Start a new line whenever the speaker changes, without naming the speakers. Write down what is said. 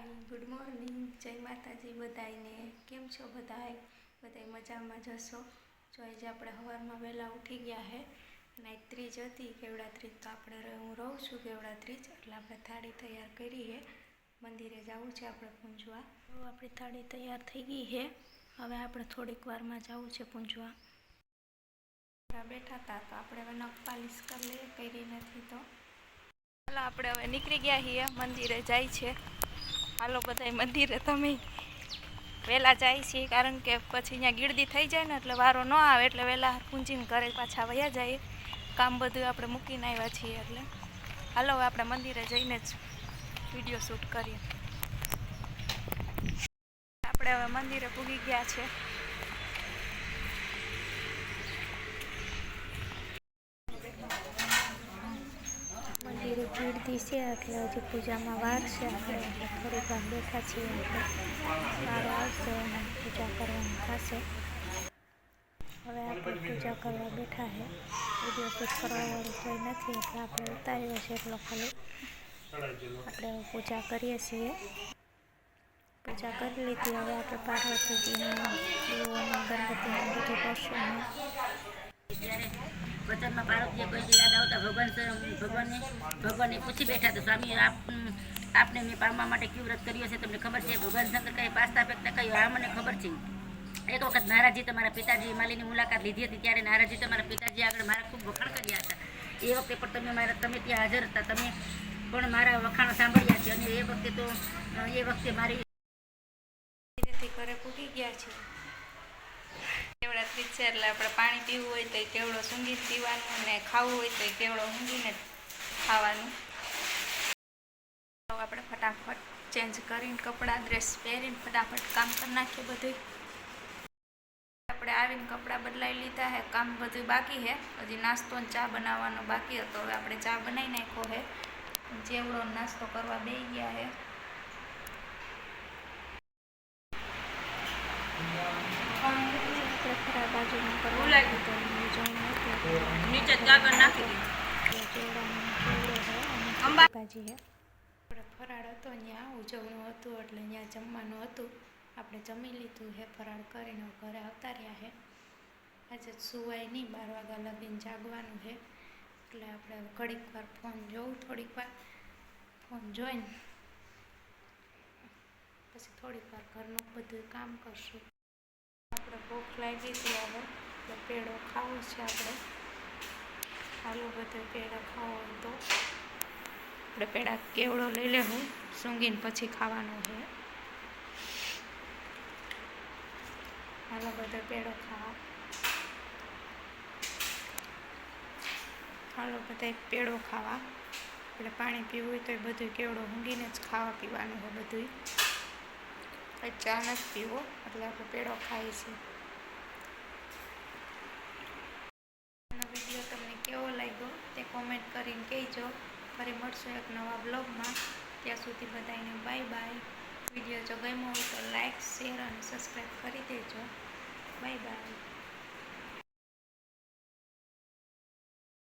હાય, good morning, જય માતાજી બધાને. કેમ છો બધાય મજામાં જશો. જો આજે આપણે સવારમાં વહેલા ઉઠી ગયા છે. અને ત્રીજ હતી કેવડા ત્રીજ, તો આપણે હું રહું છું કેવડા ત્રીજ, એટલે આપણે થાળી તૈયાર કરી છે. મંદિરે જવું છે આપણે પૂંજવા. તો આપણી થાળી તૈયાર થઈ ગઈ છે. હવે આપણે થોડીક વારમાં જવું છે પૂંજવા. બેઠા હતા તો આપણે હવે નખ પાલિશ કરી લઈએ, કરી નથી તો ચાલો આપણે હવે નીકળી ગયા છીએ. મંદિરે જાય છે. હાલો બધા મંદિરે. તમે વહેલા જાય છીએ કારણ કે પછી અહીંયા ગીરદી થઈ જાય ને એટલે વારો ન આવે, એટલે વહેલા પૂંજીને ઘરે પાછા વયા જાય. કામ બધું આપણે મૂકીને આવ્યા છીએ એટલે હાલો હવે આપણે મંદિરે જઈને જ વિડીયો શૂટ કરીએ. આપણે હવે મંદિરે પૂગી ગયા છે. મંદિરે ગીરદી છે એટલે હજી પૂજામાં વાર છે. આપણે થોડીક વાર બેઠા છીએ એટલે વારો આવશે અને પૂજા કરવાનું થશે. હવે આપણે પૂજા કરવા બેઠા છે. વિડીયો શૂટ કરવાવાળું કોઈ નથી એટલે આપણે ઉતાર્યો છે એટલો ખાલી. આપણે પૂજા કરીએ છીએ. પૂજા કરી લીધી. હવે આપણે પાર્વતીજીનું ગણપતિનું બધું કરશું.
વચનમાં પાર્વતીએ કોઈ યાદ આવતા ભગવાનને પૂછી બેઠા તો સ્વામી આપને મેં પામવા માટે કેવું વ્રત કર્યું છે તમને ખબર છે? ભગવાન શંકર કઈ પાસ્તા ફેંકતા કહ્યું આ મને ખબર છે. એક વખત નારાજી તમારા પિતાજી માલીની મુલાકાત લીધી હતી, ત્યારે નારાજી તમારા પિતાજી આગળ મારા ખૂબ વખાણ કર્યા હતા. એ વખતે પણ તમે ત્યાં હાજર હતા. તમે પણ મારા વખાણ સાંભળ્યા છે. અને એ વખતે મારી
ઘરે પૂગી ગયા છે. કેવડા ત્રીજ છે એટલે આપણે પાણી પીવું હોય તો કેવડો સૂંઘીને પીવાનું, અને ખાવું હોય તો કેવડો ઊંઘીને ખાવાનું. આપણે ફટાફટ ચેન્જ કરીને કપડાં ડ્રેસ પહેરીને ફટાફટ કામ કરી નાખીએ બધું. આપણે આવીને કપડાં બદલાઈ લીધા છે. કામ બધું બાકી છે. હજી નાસ્તો અને ચા બનાવવાનો બાકી હતો. હવે આપણે ચા બનાવી નાખ્યો છે. ચેવડો નાસ્તો કરવા બેસી ગયા છે. ખરા બાજુમાં કરવા
નીચે કાગળ નાખી
ભાજી છે. આપણે ફરાળ હતો ત્યાં ઉજવણું હતું એટલે ત્યાં જમવાનું હતું. આપણે જમી લીધું છે ફરાળ કરીને ઘરે આવતા રહ્યા છે. આજે સુવાય નહીં, 12 વાગ્યા લગીને જાગવાનું છે. એટલે આપણે ઘડીક વાર ફોન જોઉં, થોડીક વાર ફોન જોઈને પછી થોડીક વાર ઘરનું બધું કામ કરશું. આપણે ભૂખ લાગી હતી હવે એટલે પેડો ખાવો છે આપણે. હાલો બધો પેડા ખાવો હોય તો આપણે પેડા કેવડો લઈ લેવું, સૂંઘીને પછી ખાવાનો છે. હાલો બધો પેડો ખાવા. હાલો બધા પેડો ખાવા. આપણે પાણી પીવું હોય તો એ બધું કેવડો ઊંઘીને જ ખાવા પીવાનું હોય બધું. ચા નથી પીવો એટલે આપણે પેડો ખાઈએ છીએ. આનો વિડીયો તમને કેવો લાગ્યો તે કોમેન્ટ કરીને કહેજો. ફરી મળશું એક નવા બ્લોગમાં. ત્યાં સુધી બધાને બાય બાય. વિડીયો જો ગમ્યો હોય તો લાઈક, શેર અને સબસ્ક્રાઈબ કરી દેજો. Bye bye.